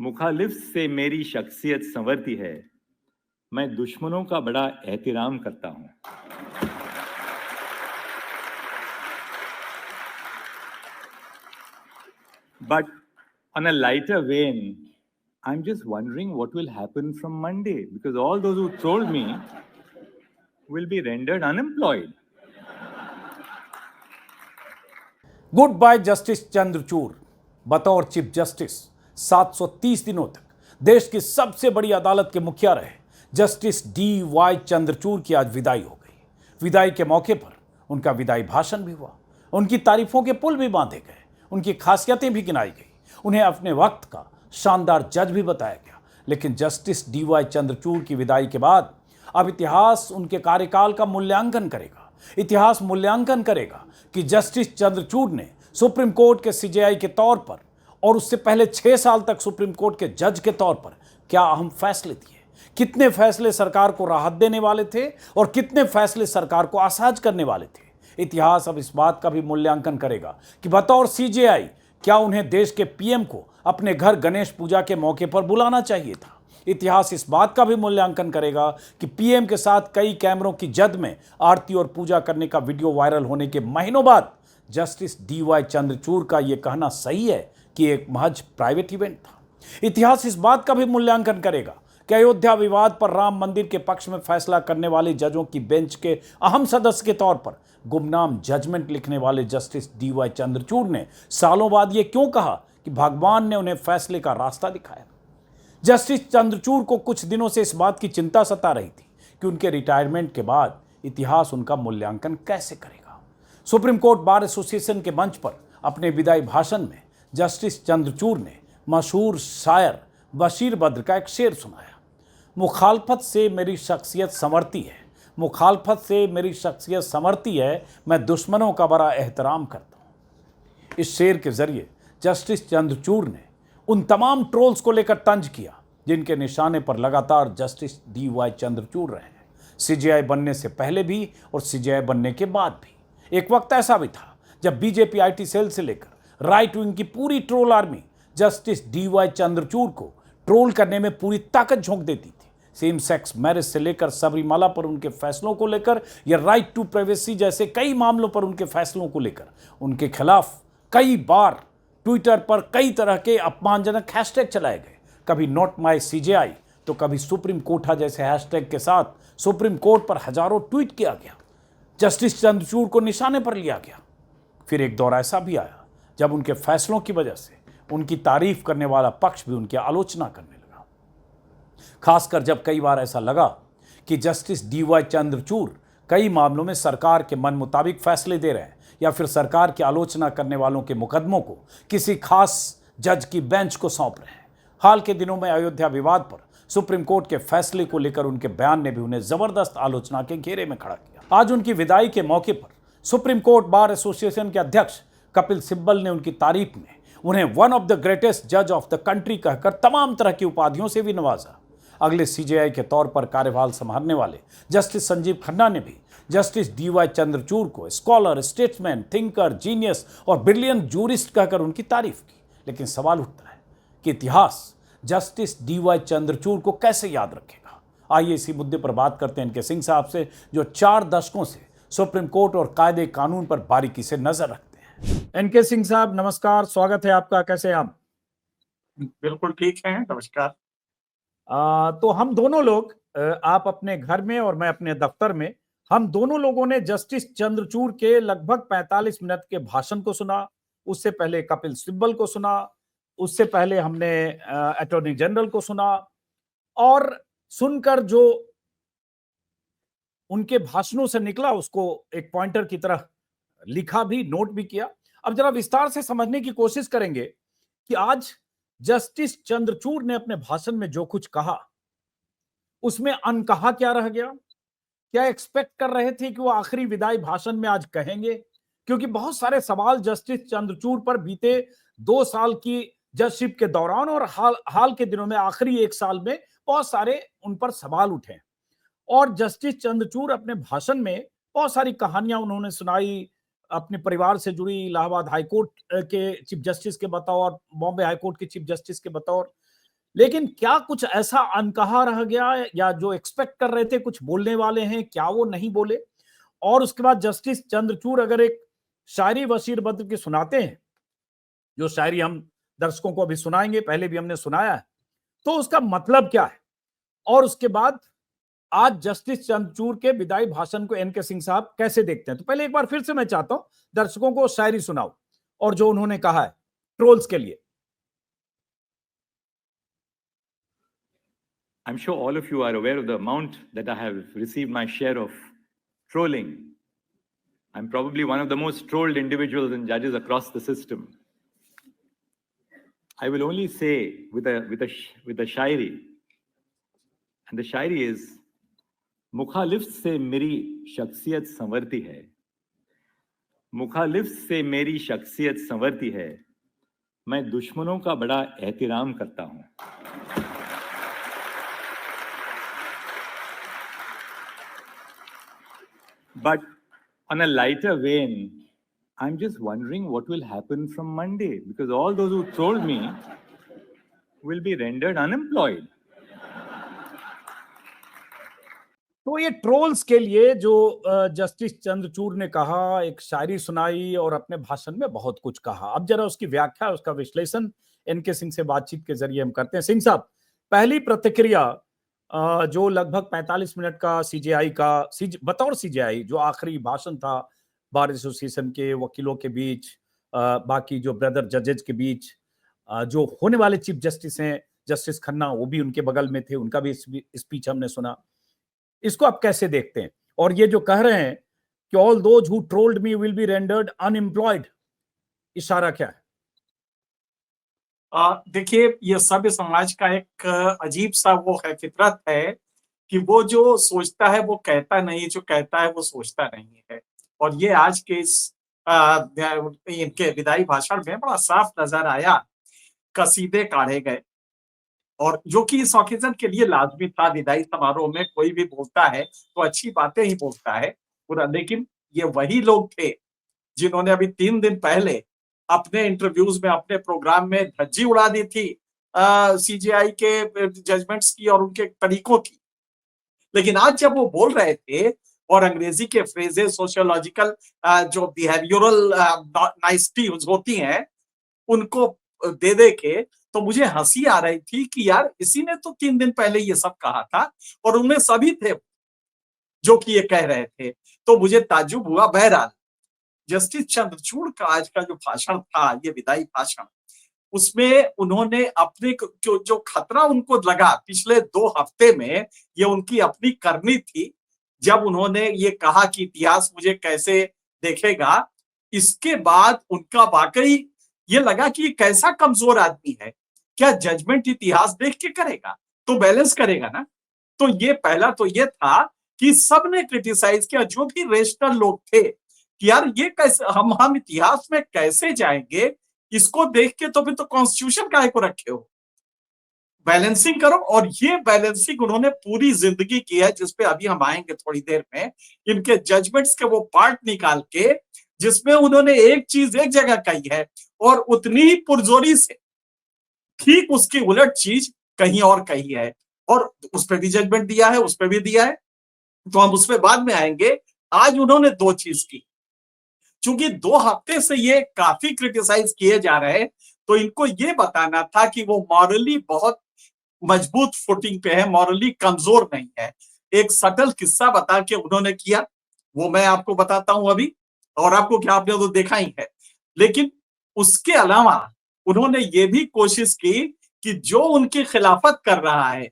मुखालिफ से मेरी शख्सियत संवरती है। मैं दुश्मनों का बड़ा एहतराम करता हूं। But on a lighter vein, I'm just wondering what will happen from Monday, because all those who told me will be rendered unemployed. Good bye justice Chandrachud. बतौर चीफ जस्टिस 730 दिनों तक देश की सबसे बड़ी अदालत के मुखिया रहे जस्टिस डी.वाई. चंद्रचूड़ की आज विदाई हो गई। विदाई के मौके पर उनका विदाई भाषण भी हुआ, उनकी तारीफों के पुल भी बांधे गए, उनकी खासियतें भी गिनाई गई, उन्हें अपने वक्त का शानदार जज भी बताया गया। लेकिन जस्टिस डी.वाई. चंद्रचूड़ की विदाई के बाद अब इतिहास उनके कार्यकाल का मूल्यांकन करेगा। इतिहास मूल्यांकन करेगा कि जस्टिस चंद्रचूड़ ने सुप्रीम कोर्ट के सीजेआई के तौर पर और उससे पहले 6 साल तक सुप्रीम कोर्ट के जज के तौर पर क्या अहम फैसले दिए, कितने फैसले सरकार को राहत देने वाले थे और कितने फैसले सरकार को असहज करने वाले थे। इतिहास अब इस बात का भी मूल्यांकन करेगा कि बतौर सीजेआई क्या उन्हें देश के पीएम को अपने घर गणेश पूजा के मौके पर बुलाना चाहिए था। इतिहास इस बात का भी मूल्यांकन करेगा कि पीएम के साथ कई कैमरों की जद में आरती और पूजा करने का वीडियो वायरल होने के महीनों बाद जस्टिस डी.वाई. चंद्रचूड़ का यह कहना सही है कि एक महज प्राइवेट इवेंट था। इतिहास इस बात का भी मूल्यांकन करेगा कि अयोध्या विवाद पर राम मंदिर के पक्ष में फैसला करने वाले जजों की बेंच के अहम सदस्य के तौर पर गुमनाम जजमेंट लिखने वाले जस्टिस डी.वाई. चंद्रचूड़ ने सालों बाद यह क्यों कहा कि भगवान ने उन्हें फैसले का रास्ता दिखाया। जस्टिस चंद्रचूड़ को कुछ दिनों से इस बात की चिंता सता रही थी कि उनके रिटायरमेंट के बाद इतिहास उनका मूल्यांकन कैसे करेगा। सुप्रीम कोर्ट बार एसोसिएशन के मंच पर अपने विदाई भाषण में जस्टिस चंद्रचूड़ ने मशहूर शायर बशीर बद्र का एक शेर सुनाया। मुखालफत से मेरी शख्सियत संवरती है, मुखालफत से मेरी शख्सियत संवरती है, मैं दुश्मनों का बड़ा एहतराम करता हूँ। इस शेर के जरिए जस्टिस चंद्रचूड़ ने उन तमाम ट्रोल्स को लेकर तंज किया जिनके निशाने पर लगातार जस्टिस डी.वाई. चंद्रचूड़ रहे हैं, सीजेआई बनने से पहले भी और सीजेआई बनने के बाद भी। एक वक्त ऐसा भी था जब बीजेपी आईटी सेल से लेकर राइट विंग की पूरी troll army justice D Y. Chandrachud को ट्रोल करने में पूरी ताकत झोंक देती थी। सेम सेक्स मैरिज से लेकर सबरीमाला पर उनके फैसलों को लेकर या राइट टू प्राइवेसी जैसे कई मामलों पर उनके फैसलों को लेकर उनके खिलाफ कई बार ट्विटर पर कई तरह के अपमानजनक हैशटैग चलाए गए। कभी नॉट माय सीजेआई तो कभी सुप्रीम कोर्टा जैसे हैशटैग के साथ सुप्रीम कोर्ट पर हजारों ट्वीट किया गया, जस्टिस चंद्रचूड़ को निशाने पर लिया गया। फिर एक दौर ऐसा भी आया जब उनके फैसलों की वजह से उनकी तारीफ करने वाला पक्ष भी उनकी आलोचना करने लगा, खासकर जब कई बार ऐसा लगा कि जस्टिस डी.वाई. चंद्रचूड़ कई मामलों में सरकार के मन मुताबिक फैसले दे रहे हैं या फिर सरकार की आलोचना करने वालों के मुकदमों को किसी खास जज की बेंच को सौंप रहे हैं। हाल के दिनों में अयोध्या विवाद पर सुप्रीम कोर्ट के फैसले को लेकर उनके बयान ने भी उन्हें जबरदस्त आलोचना के घेरे में खड़ा किया। आज उनकी विदाई के मौके पर सुप्रीम कोर्ट बार एसोसिएशन के अध्यक्ष कपिल सिब्बल ने उनकी तारीफ में उन्हें वन ऑफ द ग्रेटेस्ट जज ऑफ द कंट्री कहकर तमाम तरह की उपाधियों से भी नवाजा। अगले सीजेआई के तौर पर कार्यभार संभालने वाले जस्टिस संजीव खन्ना ने भी जस्टिस डी.वाई. चंद्रचूड़ को स्कॉलर, स्टेट्समैन, थिंकर, जीनियस और ब्रिलियंट जूरिस्ट कहकर उनकी तारीफ की। लेकिन सवाल उठता है कि इतिहास जस्टिस डी.वाई. चंद्रचूड़ को कैसे याद रखेगा। आइए इसी मुद्दे पर बात करते हैं इनके सिंह साहब से, जो 4 दशकों से सुप्रीम कोर्ट और कायदे कानून पर बारीकी से नजर रखते हैं। एनके सिंह साहब नमस्कार, स्वागत है आपका। कैसे हैं आप? बिल्कुल ठीक है, नमस्कार। तो हम दोनों लोग, आप अपने घर में और मैं अपने दफ्तर में, हम दोनों लोगों ने जस्टिस चंद्रचूड़ के लगभग 45 मिनट के भाषण को सुना। उससे पहले कपिल सिब्बल को सुना, उससे पहले हमने अटॉर्नी जनरल को सुना, और सुनकर जो उनके भाषणों से निकला उसको एक पॉइंटर की तरह लिखा भी, नोट भी किया। अब जरा विस्तार से समझने की कोशिश करेंगे कि आज जस्टिस चंद्रचूड़ ने अपने भाषण में जो कुछ कहा उसमें अनकहा क्या रह गया। क्या एक्सपेक्ट कर रहे थे कि वो आखिरी विदाई भाषण में आज कहेंगे? क्योंकि बहुत सारे सवाल जस्टिस चंद्रचूड़ पर बीते 2 साल की जजशिप के दौरान और हाल के दिनों में आखिरी 1 साल में बहुत सारे उन पर सवाल उठे। और जस्टिस चंद्रचूड़ अपने भाषण में बहुत सारी कहानियां उन्होंने सुनाई, अपने परिवार से जुड़ी, इलाहाबाद हाईकोर्ट के चीफ जस्टिस के बतौर, बॉम्बे हाईकोर्ट के चीफ जस्टिस के बतौर। लेकिन क्या कुछ ऐसा अनकहा रह गया, या जो एक्सपेक्ट कर रहे थे कुछ बोलने वाले हैं, क्या वो नहीं बोले? और उसके बाद जस्टिस चंद्रचूड़ अगर एक शायरी वसीर बद्र की सुनाते हैं, जो शायरी हम दर्शकों को अभी सुनाएंगे, पहले भी हमने सुनाया है, तो उसका मतलब क्या है? और उसके बाद आज जस्टिस चंद्रचूड़ के विदाई भाषण को एन के सिंह साहब कैसे देखते हैं? तो पहले एक बार फिर से मैं चाहता हूं दर्शकों को शायरी सुनाओ और जो उन्होंने कहा है ट्रोल्स के लिए। I'm sure all of you are aware of the amount that I have received my share of trolling. I'm probably one of the most trolled individuals and judges across the system. I will only say with a shairi, and the shairi is: मुखालिफ से मेरी शख्सियत संवरती है, मुखालिफ से मेरी शख्सियत संवरती है, मैं दुश्मनों का बड़ा एहतराम करता हूं। But on a lighter vein, I'm just wondering what will happen from Monday, because all those who trolled me will be rendered unemployed. तो ये ट्रोल्स के लिए जो जस्टिस चंद्रचूड़ ने कहा, एक शायरी सुनाई और अपने भाषण में बहुत कुछ कहा। अब जरा उसकी व्याख्या, उसका विश्लेषण एनके सिंह से बातचीत के जरिए हम करते हैं। सिंह साहब, पहली प्रतिक्रिया जो लगभग 45 मिनट का सीजेआई का बतौर सीजेआई जो आखिरी भाषण था बार एसोसिएशन के वकीलों के बीच, बाकी जो ब्रदर जजेज के बीच, जो होने वाले चीफ जस्टिस हैं जस्टिस खन्ना, वो भी उनके बगल में थे, उनका भी स्पीच हमने सुना। इसको आप कैसे देखते हैं? और ये जो कह रहे हैं कि all those who trolled me will be rendered unemployed, इशारा क्या है? देखिए, ये सभ्य समाज का एक अजीब सा वो है, फितरत है कि वो जो सोचता है वो कहता नहीं, जो कहता है वो सोचता नहीं है। और ये आज के इस इनके विदाई भाषण में बड़ा साफ नजर आया। कसीदे काढ़े गए, और जो कि इस ओकेजन के लिए लाजमी था। विदाई समारोह में कोई भी बोलता है तो अच्छी बातें ही बोलता है पूरा, लेकिन ये वही लोग थे जिन्होंने अभी 3 दिन पहले अपने इंटरव्यूज में, अपने प्रोग्राम में धज्जी उड़ा दी थी सीजेआई के जजमेंट्स की और उनके तरीकों की। लेकिन आज जब वो बोल रहे थे और अंग्रेजी के फ्रेजेस, सोशियोलॉजिकल जो बिहेवियरल नाइसिटीज होती हैं, उनको दे के, तो मुझे हंसी आ रही थी कि यार इसी ने तो 3 दिन पहले ये सब कहा था और उनमें सभी थे जो कि ये कह रहे थे। तो मुझे ताज्जुब हुआ। बहरहाल, जस्टिस चंद्रचूड़ का आज का जो भाषण था, ये विदाई भाषण, उसमें उन्होंने अपने जो खतरा उनको लगा पिछले 2 हफ्ते में, ये उनकी अपनी करनी थी। जब उन्होंने ये कहा कि इतिहास मुझे कैसे देखेगा, इसके बाद उनका वाकई ये लगा कि ये कैसा कमजोर आदमी है। क्या जजमेंट इतिहास देख के करेगा? तो बैलेंस करेगा ना। तो ये पहला तो ये था कि सबने क्रिटिसाइज किया, जो भी रेशनल लोग थे, कि यार ये कैसे हम इतिहास में कैसे जाएंगे, इसको देख के तो फिर तो कॉन्स्टिट्यूशन काहे को रखे हो, बैलेंसिंग करो। और ये बैलेंसिंग उन्होंने पूरी जिंदगी की है, जिसपे अभी हम आएंगे थोड़ी देर में। इनके जजमेंट्स के वो पार्ट निकाल के, जिसमें उन्होंने एक चीज एक जगह कही है और उतनी ही पुरजोरी से ठीक उसकी उलट चीज कहीं और कही है, और उस पर भी जजमेंट दिया है, उस पर भी दिया है। तो हम उस पर बाद में आएंगे। आज उन्होंने 2 चीज की। चूंकि 2 हफ्ते से ये काफी क्रिटिसाइज किए जा रहे हैं, तो इनको ये बताना था कि वो मॉरली बहुत मजबूत फुटिंग पे है, मॉरली कमजोर नहीं है। एक सटल किस्सा बता के उन्होंने किया, वो मैं आपको बताता हूं अभी, और आपको क्या, आपने तो देखा ही है। लेकिन उसके अलावा उन्होंने ये भी कोशिश की कि जो उनकी खिलाफत कर रहा है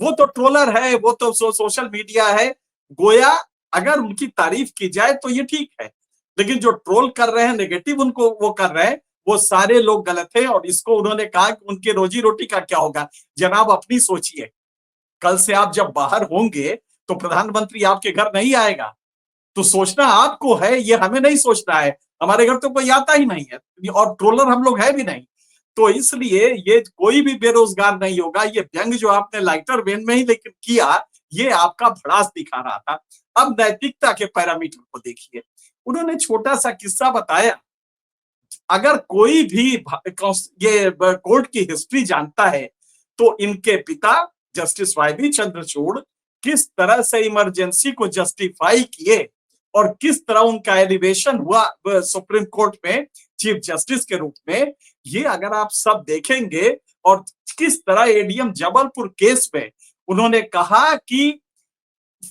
वो तो ट्रोलर है, वो तो सोशल मीडिया है, गोया अगर उनकी तारीफ की जाए तो ये ठीक है, लेकिन जो ट्रोल कर रहे हैं, नेगेटिव उनको वो कर रहे हैं, वो सारे लोग गलत हैं। और इसको उन्होंने कहा कि उनकी रोजी रोटी का क्या होगा। जनाब, अपनी सोचिए, कल से आप जब बाहर होंगे तो प्रधानमंत्री आपके घर नहीं आएगा, तो सोचना आपको है, ये हमें नहीं सोचना है। हमारे घर तो कोई आता ही नहीं है, और ट्रोलर हम लोग है भी नहीं। तो इसलिए ये कोई भी बेरोजगार नहीं होगा। ये व्यंग जो आपने लाइटर वेन में ही लेकिन किया, ये आपका भड़ास दिखा रहा था। अब नैतिकता के पैरामीटर को देखिए। उन्होंने छोटा सा किस्सा बताया। अगर कोई भी ये कोर्ट की हिस्ट्री जानता है तो इनके पिता जस्टिस वाई चंद्रचूड़ किस तरह से इमरजेंसी को जस्टिफाई किए और किस तरह उनका एलिवेशन हुआ सुप्रीम कोर्ट में चीफ जस्टिस के रूप में, ये अगर आप सब देखेंगे, और किस तरह एडीएम जबलपुर केस में उन्होंने कहा कि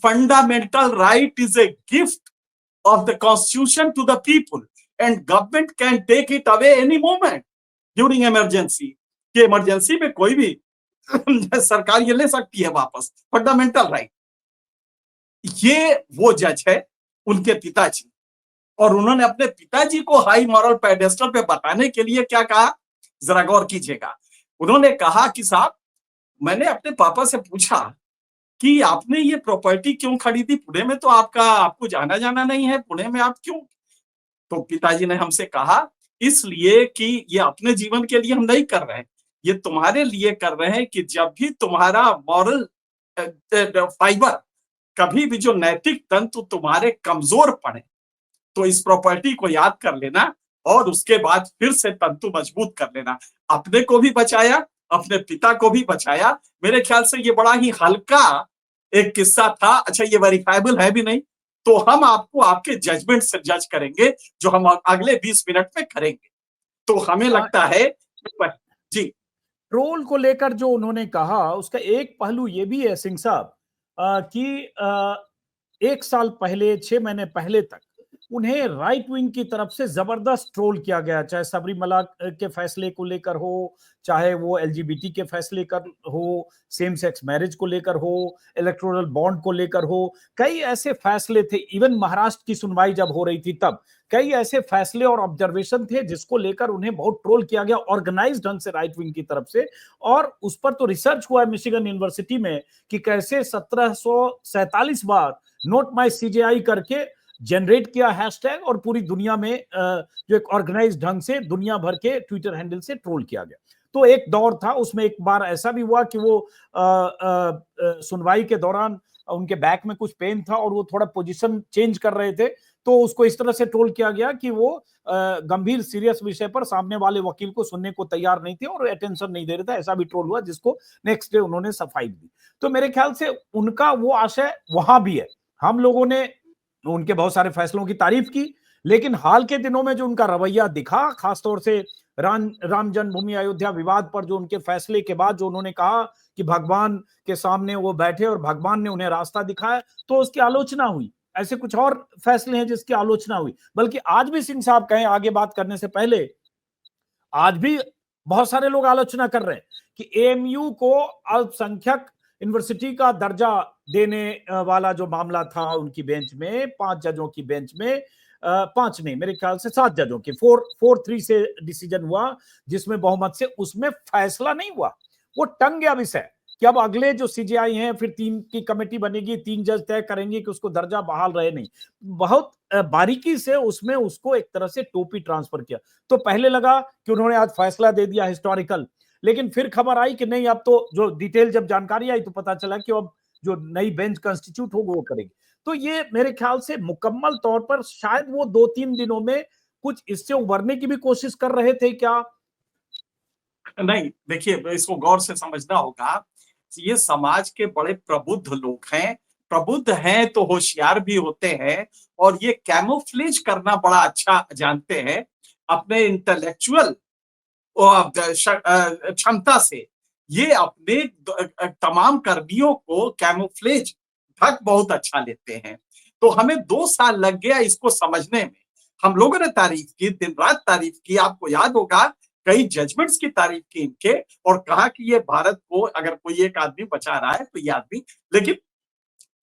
fundamental right is a gift of the constitution to the people and government can take it away any moment during emergency, कि इमरजेंसी में कोई भी सरकार ये ले सकती है वापस, फंडामेंटल राइट। ये वो जज है, उनके पिताजी, और उन्होंने अपने पिताजी को हाई मॉरल पेडेस्टल पे बताने के लिए क्या कहा, जरा गौर कीजिएगा। उन्होंने कहा कि साहब, मैंने अपने पापा से पूछा कि आपने ये प्रॉपर्टी क्यों खरीदी, पुणे में तो आपको जाना जाना नहीं है, पुणे में आप क्यों? तो पिताजी ने हमसे कहा, इसलिए कि ये अपने जीवन के लिए हम नहीं कर रहे हैं, ये तुम्हारे लिए कर रहे हैं कि जब भी तुम्हारा मॉरल फाइबर, कभी भी जो नैतिक तंतु तुम्हारे कमजोर पड़े, तो इस प्रॉपर्टी को याद कर लेना और उसके बाद फिर से तंतु मजबूत कर लेना। अपने को भी बचाया, अपने पिता को भी बचाया। मेरे ख्याल से ये बड़ा ही हल्का एक किस्सा था। अच्छा, ये वेरीफाइबल है भी नहीं, तो हम आपको आपके जजमेंट से जज करेंगे, जो हम अगले 20 मिनट में करेंगे। तो हमें लगता है जी, ट्रोल को लेकर जो उन्होंने कहा, उसका एक पहलू ये भी है सिंह साहब कि 1 साल पहले, 6 महीने पहले तक उन्हें राइट विंग की तरफ से जबरदस्त ट्रोल किया गया, चाहे सबरीमला के फैसले को लेकर हो, चाहे वो एलजीबीटी के फैसले कर हो, सेम सेक्स मैरिज को लेकर हो, इलेक्टोरल बॉन्ड को लेकर हो। कई ऐसे फैसले थे, इवन महाराष्ट्र की सुनवाई जब हो रही थी तब कई ऐसे फैसले और ऑब्जर्वेशन थे जिसको लेकर उन्हें बहुत ट्रोल किया गया ऑर्गेनाइज्ड ढंग से राइट विंग की तरफ से। और उस पर तो रिसर्च हुआ है मिशिगन यूनिवर्सिटी में कि कैसे 1747 बार नोट माई सीजेआई करके जनरेट किया हैशटैग, और पूरी दुनिया में जो एक ऑर्गेनाइज्ड ढंग से दुनिया भर के ट्विटर हैंडल से ट्रोल किया गया। तो एक दौर था, उसमें एक बार ऐसा भी हुआ कि वो सुनवाई के दौरान उनके बैक में कुछ पेन था और वो थोड़ा पोजीशन चेंज कर रहे थे, तो उसको इस तरह से ट्रोल किया गया कि वो गंभीर सीरियस विषय पर सामने वाले वकील को सुनने को तैयार नहीं थे और अटेंशन नहीं दे रहे थे। ऐसा भी ट्रोल हुआ, जिसको नेक्स्ट डे उन्होंने सफाई दी। तो मेरे ख्याल से उनका वो आशय वहां भी है। हम लोगों ने उनके बहुत सारे फैसलों की तारीफ की, लेकिन हाल के दिनों में जो उनका रवैया दिखा, खासतौर से राम जन्मभूमि अयोध्या विवाद पर जो उनके फैसले के बाद जो उन्होंने कहा कि भगवान के सामने वो बैठे और भगवान ने उन्हें रास्ता दिखाया, तो उसकी आलोचना हुई। ऐसे कुछ और फैसले हैं जिसकी आलोचना हुई। बल्कि आज भी सिंह साहब कहें, आगे बात करने से पहले, आज भी बहुत सारे लोग आलोचना कर रहे हैं कि एएमयू को अल्पसंख्यक यूनिवर्सिटी का दर्जा देने वाला जो मामला था उनकी बेंच में, 5 जजों की बेंच में, 5 नहीं, मेरे ख्याल से 7 जजों की 4-3 से डिसीजन हुआ, जिसमें बहुमत से, उसमें फैसला नहीं हुआ। वो टंग गया विषय कि अब अगले जो सीजेआई हैं, फिर 3 की कमेटी बनेगी, 3 जज तय करेंगे कि उसको दर्जा बहाल रहे नहीं। बहुत बारीकी से उसमें उसको एक तरह से टोपी ट्रांसफर किया। तो पहले लगा कि उन्होंने आज फैसला दे दिया हिस्टोरिकल, लेकिन फिर खबर आई कि नहीं, अब तो जो डिटेल जब जानकारी आई तो पता चला कि अब जो नई बेंच कंस्टिट्यूट होगी वो करेगी। तो ये मेरे ख्याल से मुकम्मल तौर पर शायद वो 2-3 दिनों में कुछ इससे उभरने की भी कोशिश कर रहे थे क्या? नहीं, देखिए, इसको गौर से समझना होगा। ये समाज के बड़े प्रबुद्ध लोग हैं, प्रबुद्ध हैं तो होशियार भी होते हैं, और ये कैमोफ्लेज करना बड़ा अच्छा जानते हैं। अपने इंटेलेक्चुअल क्षमता से ये अपने तमाम कर्मियों को कैमोफ्लेज ढक बहुत अच्छा लेते हैं। तो हमें 2 साल लग गया इसको समझने में। हम लोगों ने तारीफ की, दिन रात तारीफ की। आपको याद होगा कई जजमेंट्स की तारीफ की इनके, और कहा कि ये भारत को अगर कोई एक आदमी बचा रहा है तो ये आदमी। लेकिन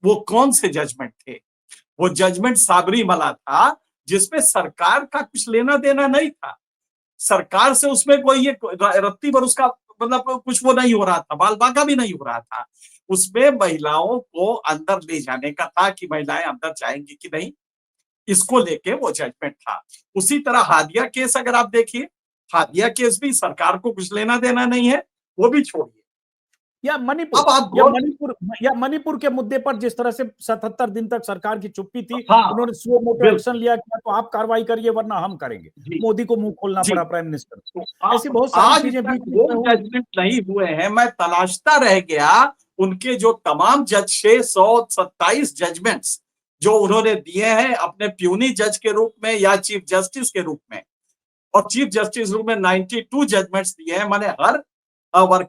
वो कौन से जजमेंट थे? वो जजमेंट सबरीमला था, जिसमें सरकार का कुछ लेना देना नहीं था। सरकार से उसमें कोई ये रत्ती भर उसका मतलब कुछ वो नहीं हो रहा था, बाल बांका भी नहीं हो रहा था। उसमें महिलाओं को अंदर ले जाने का था कि महिलाएं अंदर जाएंगी कि नहीं, इसको लेके वो जजमेंट था। उसी तरह हादिया केस अगर आप देखिए, हादिया केस भी सरकार को कुछ लेना देना नहीं है, वो भी छोड़िए। या मणिपुर अब आप या मणिपुर या मणिपुर के मुद्दे पर जिस तरह से 77 दिन तक सरकार की चुप्पी थी, हाँ, उन्होंने सुओ मोटो एक्शन लिया कि तो आप कार्रवाई करिए वरना हम करेंगे। जी मोदी को मुंह खोलना जी। पड़ा प्राइम मिनिस्टर को। तो ऐसी बहुत सारी आज चीजें तक बीच वो में हुई। जजमेंट नहीं हुए हैं। मैं तलाशता रह गया उनके जो तमाम जज 627 जजमेंट्स जो उन्होंने दिए हैं अपने प्यूनी जज के रूप में या चीफ जस्टिस के रूप में, और चीफ जस्टिस रूप में 92 जजमेंट्स दिए हैं। मैंने हर हर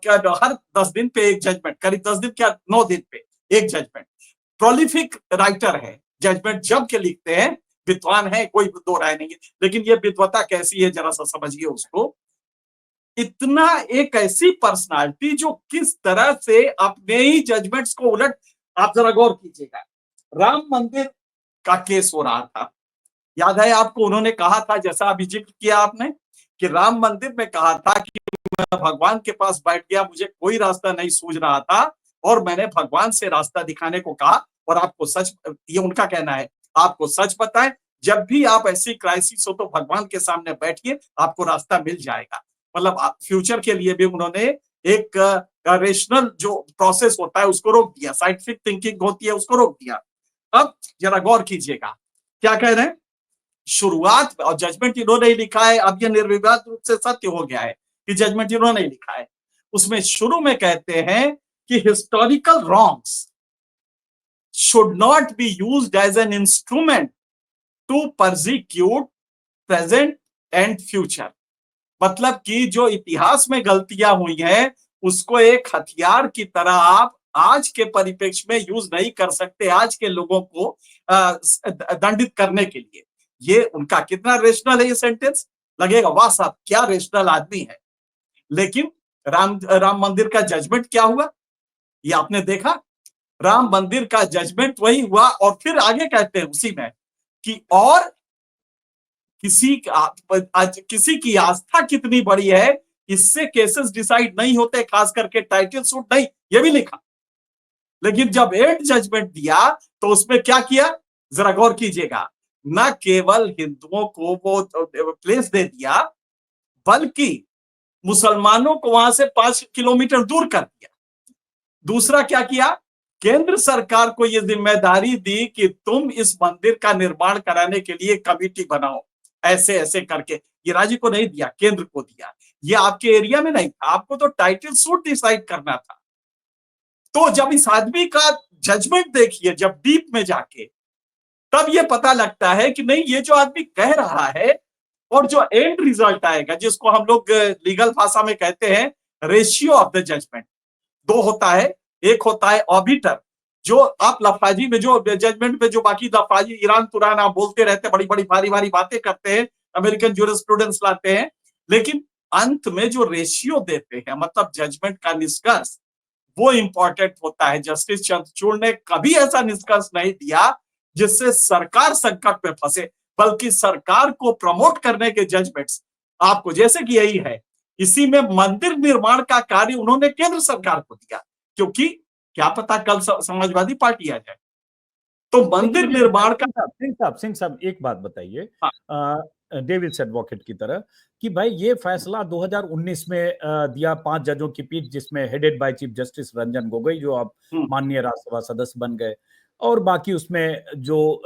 10 दिन पे एक जजमेंट, करीब 10 दिन क्या 9 दिन पे एक जजमेंट। प्रोलिफिक राइटर है, जजमेंट जम के लिखते हैं, विद्वान है, कोई दो राय नहीं है। लेकिन ये विद्वता कैसी है जरा सा समझिए उसको। इतना एक ऐसी पर्सनालिटी जो किस तरह से अपने ही जजमेंट्स को उलट, आप जरा गौर कीजिएगा। राम मंदिर का केस हो रहा था, याद है आपको, उन्होंने कहा था, जैसा अभी जिक्र किया आपने, कि राम मंदिर में कहा था कि मैं भगवान के पास बैठ गया, मुझे कोई रास्ता नहीं सूझ रहा था और मैंने भगवान से रास्ता दिखाने को कहा। और आपको सच, ये उनका कहना है, आपको सच बताएं, जब भी आप ऐसी क्राइसिस हो तो भगवान के सामने बैठिए, आपको रास्ता मिल जाएगा। मतलब फ्यूचर के लिए भी उन्होंने एक रेशनल जो प्रोसेस होता है उसको रोक दिया, साइंटिफिक थिंकिंग होती है उसको रोक दिया। अब जरा गौर कीजिएगा क्या कह रहे हैं। शुरुआत और जजमेंट इन्होंने ही लिखा है, अब यह निर्विवाद रूप से सत्य हो गया है कि जजमेंट इन्होंने ही लिखा है। उसमें शुरू में कहते हैं कि historical wrongs should not be used as an instrument to persecute present and future। मतलब कि जो इतिहास में गलतियां हुई हैं उसको एक हथियार की तरह आप आज के परिप्रेक्ष्य में यूज नहीं कर सकते, आज के लोगों को दंडित करने के लिए। ये उनका कितना रेशनल है ये सेंटेंस, लगेगा वाह साहब क्या रेशनल आदमी है। लेकिन राम मंदिर का जजमेंट क्या हुआ ये आपने देखा। राम मंदिर का जजमेंट वही हुआ और फिर आगे कहते हैं उसी में कि और किसी की आस्था कितनी बड़ी है इससे केसेस डिसाइड नहीं होते, खास करके टाइटल सूट नहीं, ये भी लिखा। लेकिन जब एंड जजमेंट दिया तो उसमें क्या किया जरा गौर कीजिएगा। न केवल हिंदुओं को वो प्लेस दे दिया बल्कि मुसलमानों को वहां से 5 किलोमीटर दूर कर दिया। दूसरा क्या किया, केंद्र सरकार को यह जिम्मेदारी दी कि तुम इस मंदिर का निर्माण कराने के लिए कमिटी बनाओ, ऐसे ऐसे करके। ये राज्य को नहीं दिया, केंद्र को दिया। ये आपके एरिया में नहीं था, आपको तो टाइटल सूट डिसाइड करना था। तो जब इस आदमी का जजमेंट देखिए, जब डीप में जाके, तब ये पता लगता है कि नहीं ये जो आदमी कह रहा है और जो एंड रिजल्ट आएगा, जिसको हम लोग लीगल भाषा में कहते हैं रेशियो ऑफ द जजमेंट, दो होता है। एक होता है ऑबिटर, जो आप लफाजी में जो जजमेंट में जो बाकी लफाजी ईरान तुरान आप बोलते रहते हैं, बड़ी बड़ी भारी भारी बातें करते हैं, अमेरिकन ज्यूरिस्प्रूडेंस लाते हैं, लेकिन अंत में जो रेशियो देते हैं, मतलब जजमेंट का निष्कर्ष, वो इंपॉर्टेंट होता है। जस्टिस चंद्रचूड़ ने कभी ऐसा निष्कर्ष नहीं दिया जिससे सरकार संकट में फंसे, बल्कि सरकार को प्रमोट करने के जजमेंट्स आपको, जैसे कि यही है, इसी में मंदिर निर्माण का कार्य उन्होंने केंद्र सरकार को दिया, क्योंकि क्या पता कल समाजवादी पार्टी आ जाए। तो मंदिर निर्माण का सिंह साहब एक बात बताइए, हाँ। डेविल्स एडवोकेट की तरह, कि भाई ये फैसला 2019 में दिया 5 जजों की पीठ, जिसमें headed by chief justice Ranjan Gogoi, जो अब माननीय राज्यसभा सदस्य बन गए, और बाकी उसमें जो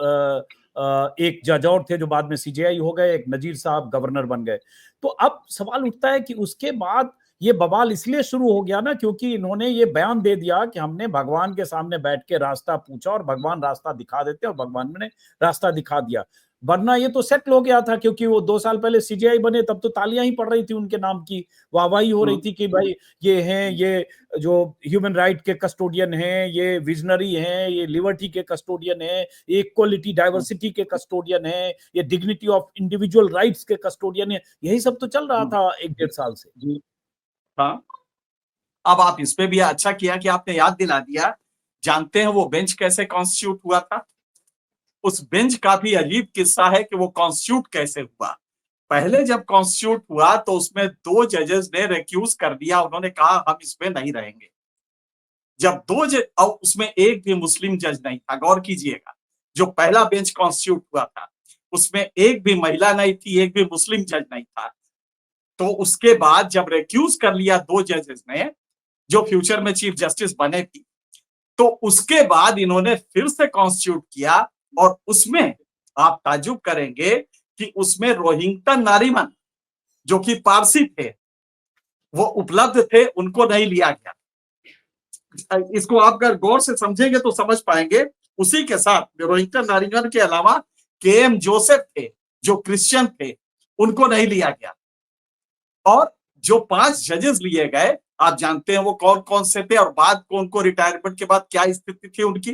एक जज और थे जो बाद में सीजेआई हो गए, एक नजीर साहब गवर्नर बन गए। तो अब सवाल उठता है कि उसके बाद ये बवाल इसलिए शुरू हो गया ना, क्योंकि इन्होंने ये बयान दे दिया कि हमने भगवान के सामने बैठ के रास्ता पूछा और भगवान रास्ता दिखा देते, और भगवान ने रास्ता दिखा दिया। वरना ये तो सेटल हो गया था, क्योंकि वो 2 साल पहले सीजेआई बने तब तो तालियां ही पड़ रही थी उनके नाम की, वाहवाही हो रही थी कि भाई ये हैं, ये जो ह्यूमन राइट के कस्टोडियन हैं, ये विजनरी हैं, ये लिबर्टी के कस्टोडियन हैं, ये इक्वलिटी डाइवर्सिटी के कस्टोडियन हैं, ये डिग्निटी ऑफ इंडिविजुअल राइट्स के कस्टोडियन है। यही सब तो चल रहा था 1-1.5 साल से। हाँ, अब आप इस पे भी अच्छा किया कि आपने याद दिला दिया। जानते हैं वो बेंच कैसे कॉन्स्टिट्यूट हुआ था? उस बेंच का भी अजीब किस्सा है कि वो कॉन्स्टिट्यूट कैसे हुआ। पहले जब कॉन्स्टिट्यूट हुआ तो उसमें 2 जजेस ने रिक्यूज कर दिया, उन्होंने कहा हम इसमें नहीं रहेंगे। जब 2 जज, और उसमें एक भी मुस्लिम जज नहीं था, गौर कीजिएगा, जो पहला बेंच कॉन्स्टिट्यूट हुआ था उसमें एक भी महिला नहीं थी, एक भी मुस्लिम जज नहीं था। तो उसके बाद जब रिक्यूज कर लिया 2 जजेस ने, जो फ्यूचर में चीफ जस्टिस बने थी। तो उसके बाद इन्होंने फिर से कॉन्स्टिट्यूट किया और उसमें आप ताज्जुब करेंगे कि उसमें रोहिंग्टन नारीमन जो कि पारसी थे वो उपलब्ध थे, उनको नहीं लिया गया। इसको आप अगर गौर से समझेंगे तो समझ पाएंगे। उसी के साथ रोहिंग्टन नारीमन के अलावा के.एम. जोसेफ थे जो क्रिश्चियन थे, उनको नहीं लिया गया। और जो 5 जजेस लिए गए, आप जानते हैं वो कौन कौन से थे और बाद को उनको रिटायरमेंट के बाद क्या स्थिति थी उनकी।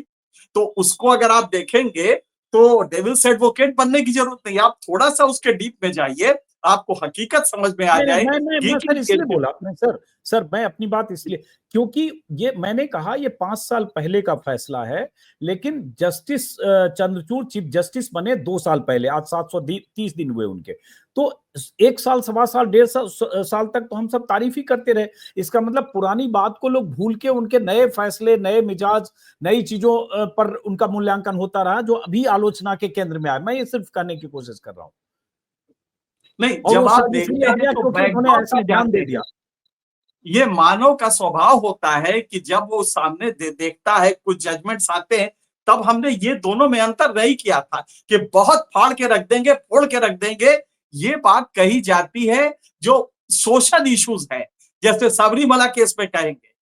तो उसको अगर आप देखेंगे तो डेविल्स एडवोकेट बनने की जरूरत नहीं, आप थोड़ा सा उसके डीप में जाइए, आपको हकीकत समझ में आ नहीं जाए नहीं मैं सर इसलिए बोला आपने सर मैं अपनी बात इसलिए, क्योंकि ये मैंने कहा ये 5 साल पहले का फैसला है, लेकिन जस्टिस चंद्रचूड़ चीफ जस्टिस बने 2 साल पहले, आज 730 दिन हुए उनके। तो 1 साल, 1.25 साल, 1.5 साल तक तो हम सब तारीफ ही करते रहे। इसका मतलब पुरानी बात को लोग भूल के उनके नए फैसले, नए मिजाज, नई चीजों पर उनका मूल्यांकन होता रहा, जो अभी आलोचना के केंद्र में आया। मैं ये सिर्फ कहने की कोशिश कर रहा हूँ। नहीं, और जब वो आप शायद इसलिए देखते आ हैं गया तो क्योंकि उन्होंने बैकग्राउंड ऐसा में ध्यान जाते दे हैं। दिया। ये मानव का स्वभाव होता है कि जब वो सामने देखता है, कुछ जजमेंट्स आते हैं, तब हमने ये दोनों में अंतर नहीं किया था कि बहुत फाड़ के रख देंगे, फोड़ के रख देंगे। ये बात कही जाती है जो सोशल इश्यूज है, जैसे सबरीमला केस में कहेंगे,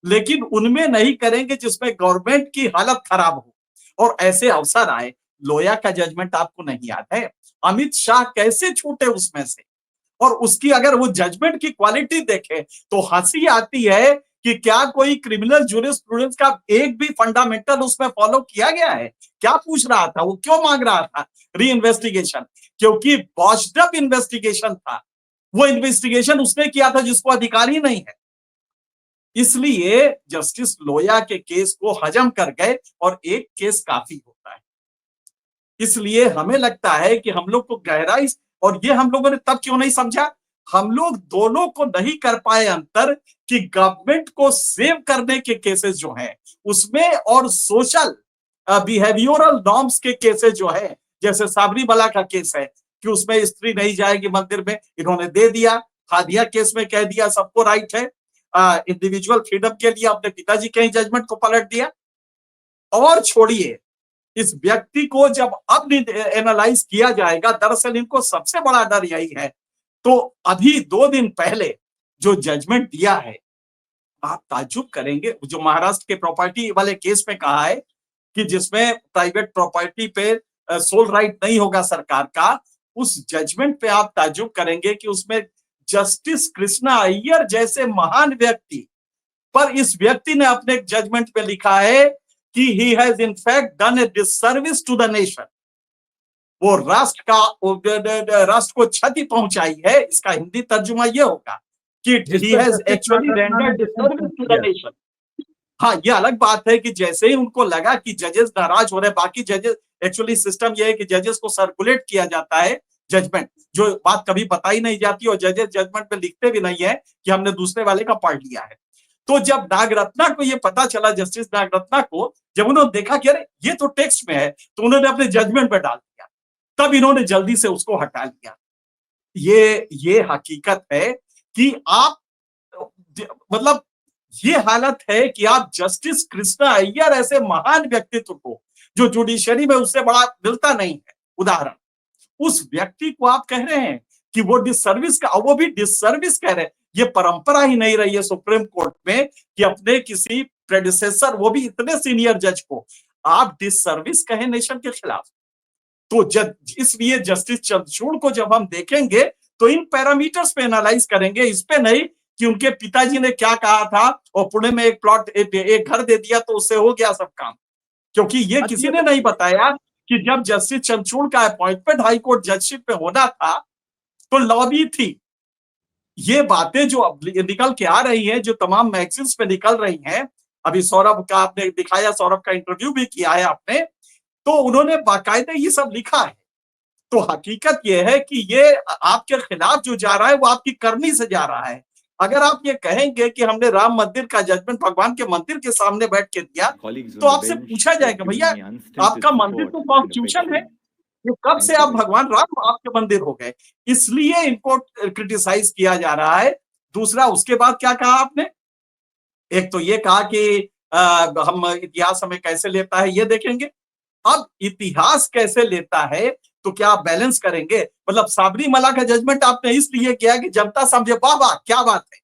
लेकिन उनमें नहीं करेंगे जिसमें गवर्नमेंट की हालत खराब हो। और ऐसे अवसर आए, लोया का जजमेंट आपको नहीं याद है? अमित शाह कैसे छूटे उसमें से। और उसकी अगर वो जजमेंट की क्वालिटी देखें तो हंसी आती है कि क्या कोई क्रिमिनल जूरिस्प्रूडेंस का एक भी फंडामेंटल उसमें फॉलो किया गया है? क्या पूछ रहा था वो, क्यों मांग रहा था री इन्वेस्टिगेशन? क्योंकि वॉच्ड अप इन्वेस्टिगेशन था, वो इन्वेस्टिगेशन उसने किया था जिसको अधिकार ही नहीं है। इसलिए जस्टिस लोया के केस को हजम कर गए और एक केस काफी होता है। इसलिए हमें लगता है कि हम लोग को गहराई, और ये हम लोगों ने तब क्यों नहीं समझा, हम लोग दोनों को नहीं कर पाए अंतर कि गवर्नमेंट को सेव करने के केसेस जो हैं उसमें और सोशल बिहेवियरल नॉर्म्स के केसेस जो है, जैसे सबरीमला का केस है कि उसमें स्त्री नहीं जाएगी मंदिर में, इन्होंने दे दिया। हादिया केस में कह दिया सबको राइट है, इंडिविजुअल फ्रीडम के लिए अपने पिताजी के जजमेंट को पलट दिया। और छोड़िए, इस व्यक्ति को जब अब एनालाइज किया जाएगा, दरअसल इनको सबसे बड़ा डर यही है। तो अभी 2 दिन पहले जो जजमेंट दिया है, आप ताज्जुब करेंगे, जो महाराष्ट्र के प्रॉपर्टी वाले केस में कहा है कि जिसमें प्राइवेट प्रॉपर्टी पे सोल राइट नहीं होगा सरकार का, उस जजमेंट पे आप ताज्जुब करेंगे कि उसमें जस्टिस कृष्णा अय्यर जैसे महान व्यक्ति पर इस व्यक्ति ने अपने जजमेंट पे लिखा है कि he has in fact done a disservice to the nation. वो राष्ट्र को क्षति पहुंचाई है। इसका हिंदी तर्जुमा ये होगा कि he has actually rendered disservice to the nation. हाँ, ये अलग बात है कि जैसे ही उनको लगा कि जजेस नाराज हो रहे, बाकी जजेस, एक्चुअली सिस्टम ये है कि जजेस को सर्कुलेट किया जाता है जजमेंट, जो बात कभी बताई नहीं जाती, और जजेस जजमेंट में लिखते भी नहीं है कि हमने दूसरे वाले का पढ़ लिया है। तो जब नागरत्ना को ये पता चला, जस्टिस नागरत्ना को, जब उन्होंने देखा कि अरे ये तो टेक्स्ट में है, तो उन्होंने अपने जजमेंट में डाल दिया, तब इन्होंने जल्दी से उसको हटा लिया। ये हकीकत है कि आप, मतलब ये हालत है कि आप जस्टिस कृष्णा अय्यर ऐसे महान व्यक्तित्व को, जो जुडिशरी में उससे बड़ा मिलता नहीं है उदाहरण, उस व्यक्ति को आप कह रहे हैं कि वो डिसर्विस का, वो भी डिसर्विस कह रहे हैं। ये परंपरा ही नहीं रही है सुप्रीम कोर्ट में कि अपने किसी प्रेडिसेसर, वो भी इतने सीनियर जज को आप डिसर्विस कहें नेशन के खिलाफ। तो इसलिए जस्टिस चंद्रचूड़ को जब हम देखेंगे तो इन पैरामीटर्स पे एनालाइज करेंगे, इस पे नहीं कि उनके पिताजी ने क्या कहा था और पुणे में एक प्लॉट, एक घर दे दिया तो उससे हो गया सब काम। क्योंकि ये किसी ने नहीं बताया कि जब जस्टिस चंद्रचूड़ का अपॉइंटमेंट हाई कोर्ट जजशिप पे होना था तो लॉबी थी। ये बातें जो अब निकल के आ रही हैं, जो तमाम मैगजीन्स पे निकल रही हैं, अभी सौरभ का आपने दिखाया, सौरभ का इंटरव्यू भी किया है आपने, तो उन्होंने बाकायदे ये सब लिखा है। तो हकीकत ये है कि ये आपके खिलाफ जो जा रहा है वो आपकी करनी से जा रहा है। अगर आप ये कहेंगे कि हमने राम मंदिर का जजमेंट भगवान के मंदिर के सामने बैठ के दिया, तो आपसे पूछा जाएगा भैया आपका मंदिर तो कॉन्स्टिट्यूशन है, ये कब से आप भगवान राम आपके मंदिर हो गए? इसलिए इनको क्रिटिसाइज किया जा रहा है। दूसरा, उसके बाद क्या कहा आपने एक तो ये कहा कि हम इतिहास हमें कैसे लेता है ये देखेंगे। अब इतिहास कैसे लेता है तो क्या आप बैलेंस करेंगे? मतलब साबरीमाला का जजमेंट आपने इसलिए किया कि जनता समझे वाह वाह क्या बात है,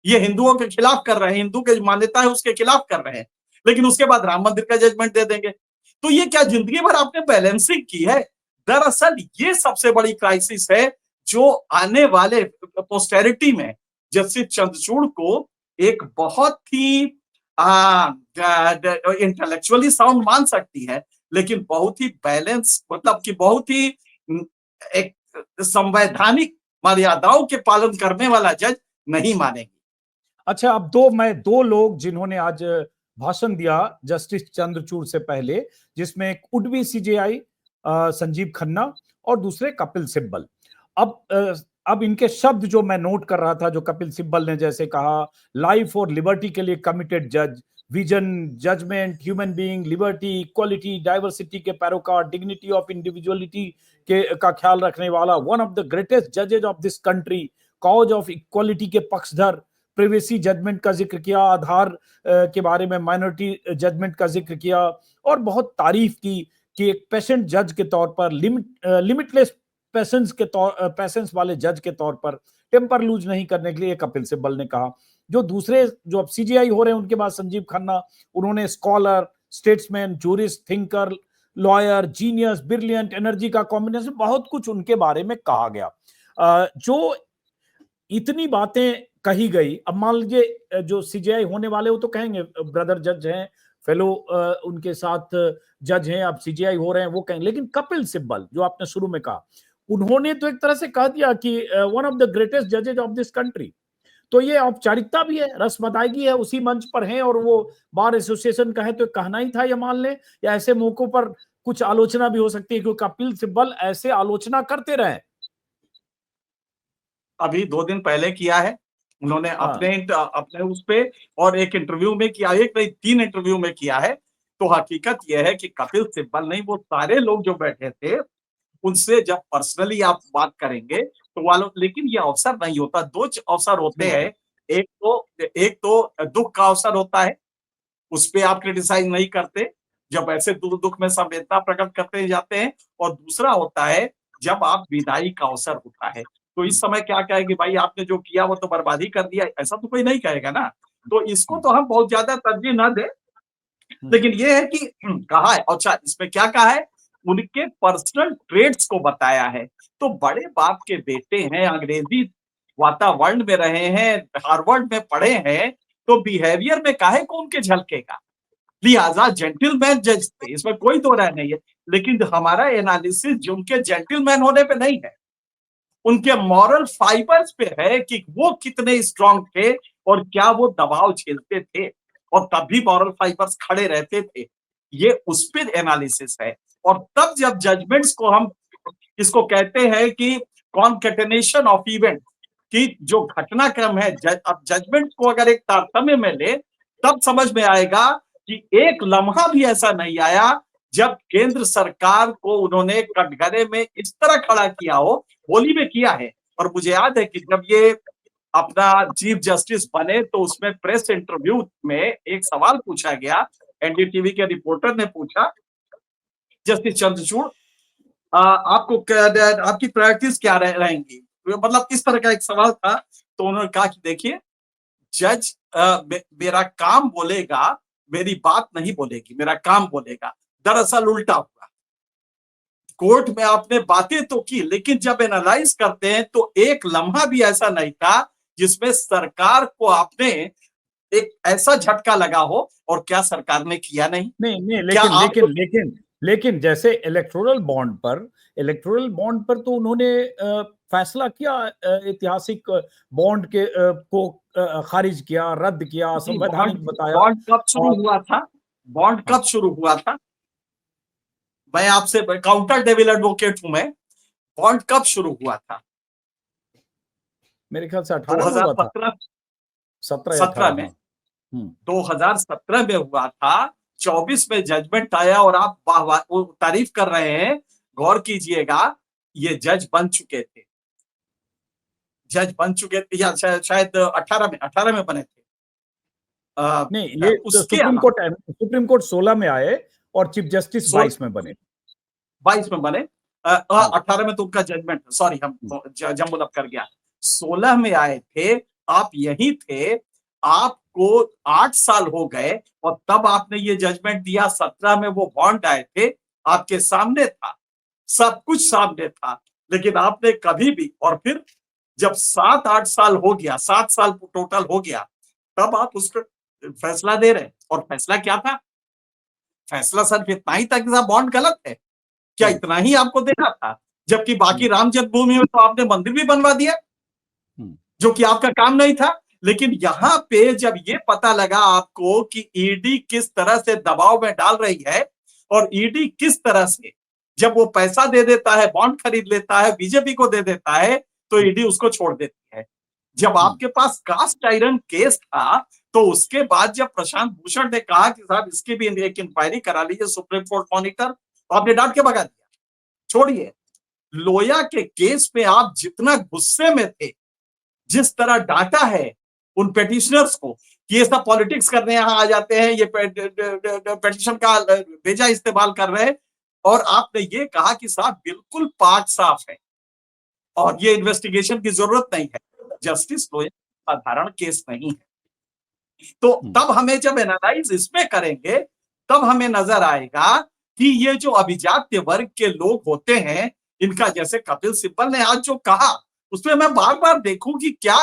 ये हिंदुओं के खिलाफ कर रहे हैं, हिंदू की मान्यता है उसके खिलाफ कर रहे हैं, लेकिन उसके बाद राम मंदिर का जजमेंट दे देंगे। तो ये क्या जिंदगी भर आपने बैलेंसिंग की है? दरअसल ये सबसे बड़ी क्राइसिस है जो आने वाले पोस्टेरिटी में जस्टिस चंद्रचूड़ को एक बहुत ही इंटेलेक्चुअली साउंड मान सकती है, लेकिन बहुत ही बैलेंस मतलब कि बहुत ही एक संवैधानिक मर्यादाओं के पालन करने वाला जज नहीं मानेगी। अच्छा, अब दो लोग जिन्होंने आज भाषण दिया जस्टिस चंद्रचूड़ से पहले, जिसमें एक उडवी सीजेआई संजीव खन्ना और दूसरे कपिल सिब्बल। अब इनके शब्द जो मैं नोट कर रहा था, जो कपिल सिब्बल ने जैसे कहा, लाइफ और लिबर्टी के लिए कमिटेड जज, vision, judgement, human being, liberty, equality, diversity के पैरोकार, डिग्निटी ऑफ इंडिविजुअलिटी के का ख्याल रखने वाला, वन ऑफ द ग्रेटेस्ट जजेज of this country, cause of equality के पक्षधर, प्रिवेसी जजमेंट का जिक्र किया, आधार के बारे में माइनॉरिटी जजमेंट का जिक्र किया, और बहुत तारीफ की कि एक पेशेंट जज के तौर पर, लिमिटलेस पैसेंस वाले जज के तौर पर टेम्पर लूज नहीं करने के लिए कपिल सिब्बल ने कहा। जो दूसरे जो अब सीजीआई हो रहे हैं उनके बाद संजीव खन्ना, उन्होंने scholar, statesman, jurist, thinker, lawyer, genius, brilliant, energy का कॉम्बिनेशन, बहुत कुछ उनके बारे में कहा गया। जो इतनी बातें कही गई, अब मान लीजिए जो सीजीआई होने वाले वो तो कहेंगे ब्रदर जज हैं, फेलो उनके साथ जज हैं, अब सीजीआई हो रहे हैं, वो कहेंगे। लेकिन कपिल सिब्बल जो आपने शुरू में कहा, उन्होंने तो एक तरह से कह दिया कि वन ऑफ द ग्रेटेस्ट जजेज ऑफ दिस कंट्री। तो ये औपचारिकता भी है, रस्म अदायगी है, उसी मंच पर हैं और वो बार एसोसिएशन का है तो कहना ही था, ये मान ले, या ऐसे मौकों पर कुछ आलोचना भी हो सकती है, क्योंकि कपिल सिब्बल ऐसे आलोचना करते रहे। अभी 2 दिन पहले किया है उन्होंने हाँ। अपने उस पे, और एक इंटरव्यू में किया, एक नहीं 3 इंटरव्यू में किया है। तो हकीकत यह है कि कपिल सिब्बल नहीं, वो सारे लोग जो बैठे थे उनसे जब पर्सनली आप बात करेंगे तो वालों, लेकिन ये अवसर नहीं होता। 2 अवसर होते हैं, एक तो दुख का अवसर होता है, उस पे आप क्रिटिसाइज नहीं करते जब ऐसे दुख में संवेदना प्रकट करते जाते हैं, और दूसरा होता है जब आप विदाई का अवसर होता है। तो इस समय क्या कहेंगे, भाई आपने जो किया वो तो बर्बादी कर दिया, ऐसा तो कोई नहीं कहेगा ना। तो इसको तो हम बहुत ज्यादा तरजीह ना दें, लेकिन ये है कि कहा है। अच्छा, इसमें क्या कहा है, उनके पर्सनल ट्रेड्स को बताया है। तो बड़े बाप के बेटे हैं, अंग्रेजी वातावरण में रहे हैं, हार्वर्ड में पढ़े हैं, तो बिहेवियर में काहे को उनके झलकेगा। लिहाजा जेंटलमैन जज थे, इसमें कोई दो राय नहीं है, लेकिन हमारा एनालिसिस जो उनके जेंटलमैन होने पे नहीं है, उनके मॉरल फाइबर्स पे है कि वो कितने स्ट्रांग थे और क्या वो दबाव झेलते थे और तब भी मॉरल फाइबर्स खड़े रहते थे। ये उस पर एनालिसिस है। और तब जब जजमेंट्स को हम इसको कहते हैं कि कॉन्केटेनेशन ऑफ इवेंट, कि जो घटनाक्रम है, अब जजमेंट को अगर एक तारतम्य में ले तब समझ में आएगा कि एक लम्हा भी ऐसा नहीं आया जब केंद्र सरकार को उन्होंने कटघरे में इस तरह खड़ा किया हो। होली में किया है, और मुझे याद है कि जब ये अपना चीफ जस्टिस बने तो उसमें प्रेस इंटरव्यू में एक सवाल पूछा गया, एनडीटीवी के रिपोर्टर ने पूछा, जस्टिस चंद्रचूड़ आपको आपकी प्रायोरिटीज क्या रहेंगी, मतलब इस तरह का एक सवाल था। तो उन्होंने कहा कि देखिए जज मेरा काम बोलेगा, मेरी बात नहीं बोलेगी, मेरा काम बोलेगा। दरअसल उल्टा हुआ, कोर्ट में आपने बातें तो की, लेकिन जब एनालाइज करते हैं तो एक लम्हा भी ऐसा नहीं था जिसमें सरकार को आपने एक ऐसा झटका लगा हो। और क्या सरकार ने किया नहीं? नहीं नहीं, क्या लेकिन आप लेकिन लेकिन लेकिन जैसे इलेक्टोरल बॉन्ड पर तो उन्होंने फैसला किया, ऐतिहासिक बॉन्ड के को खारिज किया, रद्द किया, असंवैधानिक बताया। बॉन्ड कब शुरू और हुआ था? बॉन्ड कब शुरू हुआ था? मैं आपसे काउंटर डेविल एडवोकेट हूं मैं। बॉन्ड कब शुरू हुआ था? मेरे ख्याल से 18 में हुआ था, 2017 17 या 17 18। में, हाँ। 2017 में हुआ था। 24 में जजमेंट आया और आप वो तारीफ कर रहे हैं। गौर कीजिएगा, ये जज बन चुके थे, या शायद 18 में बने थे। नहीं, ये तो उसके सुप्रीम कोर्ट 16 में आए और चीफ जस्टिस 22 में बने। 22 में बने, 18 में तो उनका जजमेंट, सॉरी हम जम्बल अप कर गया, 16 में आए थे, आप यही थे, आपको 8 साल हो गए और तब आपने ये जजमेंट दिया। 17 में वो बॉन्ड आए थे, आपके सामने था, सब कुछ सामने था, लेकिन आपने कभी भी, और फिर जब 7-8 साल हो गया, 7 साल टोटल हो गया, तब आप उस पर फैसला दे रहे हैं। और फैसला क्या था? फैसला सिर्फ इतना ही था कि बॉन्ड गलत है, क्या इतना ही आपको देना था? जबकि बाकी राम जन्मभूमि में तो आपने मंदिर भी बनवा दिया, जो कि आपका काम नहीं था। लेकिन यहां पे जब ये पता लगा आपको कि ईडी किस तरह से दबाव में डाल रही है और ईडी किस तरह से जब वो पैसा दे देता है, बॉन्ड खरीद लेता है, बीजेपी को दे देता है, तो ईडी उसको छोड़ देती है। जब आपके पास कास्ट आयरन केस था, तो उसके बाद जब प्रशांत भूषण ने कहा कि साहब इसकी भी एक इंक्वायरी करा लीजिए, सुप्रीम कोर्ट मॉनिटर, आपने डांट के भगा दिया। छोड़िए, लोया के केस में आप जितना गुस्से में थे, जिस तरह डांटा है उन पेटिशनर्स को कि ये सब पॉलिटिक्स करने यहां आ जाते हैं, ये पेटिशन का बेजा इस्तेमाल कर रहे हैं, और आपने ये कहा कि साहब बिल्कुल पाक साफ है और ये इन्वेस्टिगेशन की जरूरत नहीं है। जस्टिस लोया साधारण केस नहीं है। तो तब हमें जब एनालाइज इसमें करेंगे, तब हमें नजर आएगा कि ये जो अभिजात्य वर्ग के लोग होते हैं, इनका, जैसे कपिल सिब्बल ने आज जो कहा, उसमें मैं बार बार देखूं कि क्या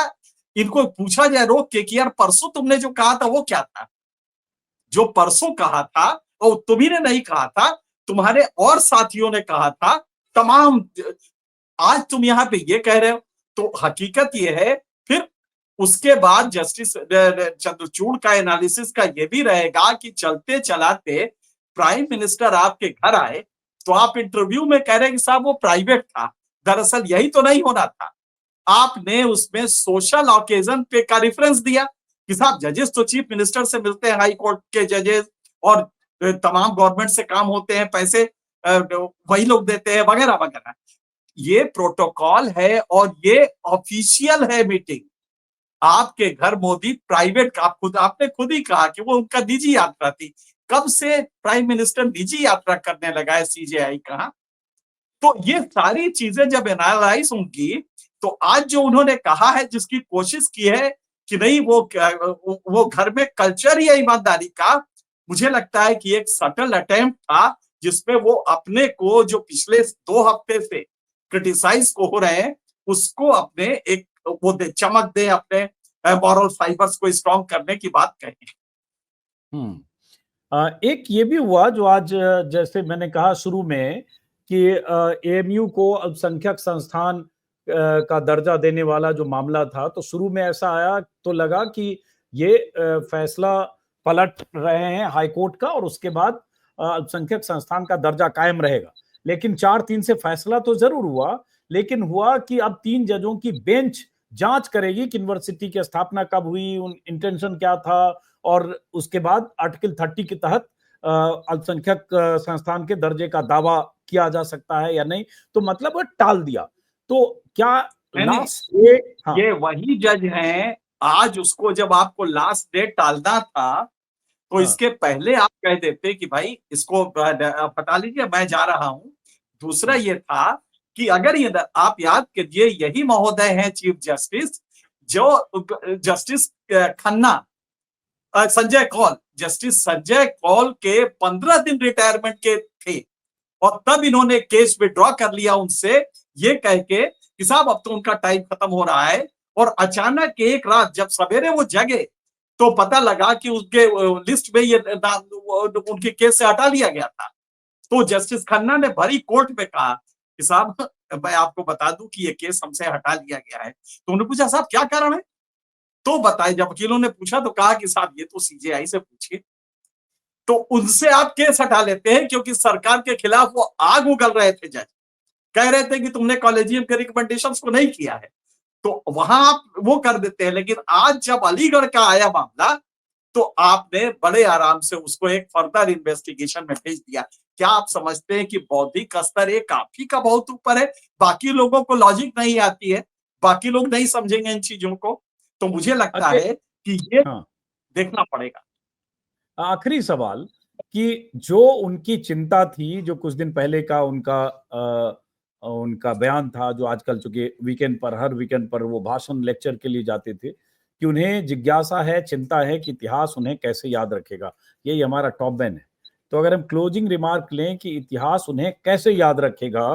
इनको पूछा जाए रोक के कि यार परसों तुमने जो कहा था वो क्या था? जो परसों कहा था वो तुम्ही ने नहीं कहा था, तुम्हारे और साथियों ने कहा था, तमाम, आज तुम यहां पे ये कह रहे हो। तो हकीकत ये है, फिर उसके बाद जस्टिस चंद्रचूड़ का एनालिसिस का ये भी रहेगा कि चलते चलाते प्राइम मिनिस्टर आपके घर आए, तो आप इंटरव्यू में कह रहे हैं कि साहब वो प्राइवेट था, दरअसल यही तो नहीं होना था। आपने उसमें सोशल ओकेजन पे का रेफरेंस दिया कि साहब जजेस तो चीफ मिनिस्टर से मिलते हैं, हाई कोर्ट के जजेस, और तमाम गवर्नमेंट से काम होते हैं, पैसे वही लोग देते हैं, वगैरह वगैरह। ये प्रोटोकॉल है और ये ऑफिशियल है मीटिंग। आपके घर मोदी प्राइवेट, आपने खुद ही कहा कि वो उनका निजी यात्रा थी। कब से प्राइम मिनिस्टर निजी यात्रा करने लगा है सीजेआई कहा? तो ये सारी चीजें जब एनालाइज होंगी, तो आज जो उन्होंने कहा है, जिसकी कोशिश की है कि नहीं वो घर में कल्चर ही है ईमानदारी का, मुझे लगता है कि एक सटल अटेम्प्ट था, जिसमें वो अपने को जो पिछले 2 हफ्ते से क्रिटिसाइज को हो रहे हैं, उसको अपने एक वो चमक दे, अपने मॉरल फाइबर्स को स्ट्रॉन्ग करने की बात कही। एक ये भी हुआ जो आज, जैसे मैंने कहा शुरू में कि एएमयू को अल्पसंख्यक संस्थान का दर्जा देने वाला जो मामला था, तो शुरू में ऐसा आया तो लगा कि ये फैसला पलट रहे हैं हाईकोर्ट का और उसके बाद अल्पसंख्यक संस्थान का दर्जा कायम रहेगा। लेकिन 4-3 से फैसला तो जरूर हुआ, लेकिन हुआ कि अब 3 जजों की बेंच जांच करेगी कि यूनिवर्सिटी की स्थापना कब हुई, उन इंटेंशन क्या था, और उसके बाद आर्टिकल 30 के तहत अल्पसंख्यक संस्थान के दर्जे का दावा किया जा सकता है या नहीं। तो मतलब टाल दिया। तो क्या लास्ट डेट? हाँ, ये वही जज हैं, आज उसको जब आपको लास्ट डेट टालना था, तो इसके पहले आप कह देते कि भाई इसको हटा लीजिए, मैं जा रहा हूं। दूसरा ये था कि अगर ये आप याद कीजिए, यही महोदय हैं चीफ जस्टिस, जो जस्टिस खन्ना, संजय कौल, जस्टिस संजय कौल के 15 दिन रिटायरमेंट के थे, और तब इन्होंने केस विड्रॉ कर लिया उनसे, ये कह के कि साहब अब तो उनका टाइम खत्म हो रहा है। और अचानक एक रात जब सवेरे वो जगे, तो पता लगा कि उसके लिस्ट में ये उनके केस से हटा लिया गया था। तो जस्टिस खन्ना ने भरी कोर्ट में कहा कि साहब मैं आपको बता दूं कि ये केस हमसे हटा लिया गया है। तो उन्होंने पूछा साहब क्या कारण है, तो बताए। जब वकीलों ने पूछा तो कहा कि साहब ये तो सीजेआई से पूछिए। तो उनसे आप केस हटा लेते हैं क्योंकि सरकार के खिलाफ वो आग उगल रहे थे जज, कह रहे थे कि तुमने कॉलेजियम के रिकमेंडेशंस को नहीं किया है, तो वहां आप वो कर देते हैं। लेकिन आज जब अलीगढ़ का आया मामला, तो आपने बड़े आराम से उसको एक फर्दर इन्वेस्टिगेशन में भेज दिया। क्या आप समझते हैं कि बौद्धिक स्तर एक आप ही का बहुत ऊपर है, बाकी लोगों को लॉजिक नहीं आती है, बाकी लोग नहीं समझेंगे इन चीजों को? तो मुझे लगता है कि ये देखना पड़ेगा। आखिरी सवाल कि जो उनकी चिंता थी, जो कुछ दिन पहले का उनका बयान था, जो आजकल चूंकि वीकेंड पर, हर वीकेंड पर वो भाषण लेक्चर के लिए जाते थे, कि उन्हें जिज्ञासा है, चिंता है कि इतिहास उन्हें कैसे याद रखेगा। यही हमारा टॉप बैन है। तो अगर हम क्लोजिंग रिमार्क लें कि इतिहास उन्हें कैसे याद रखेगा,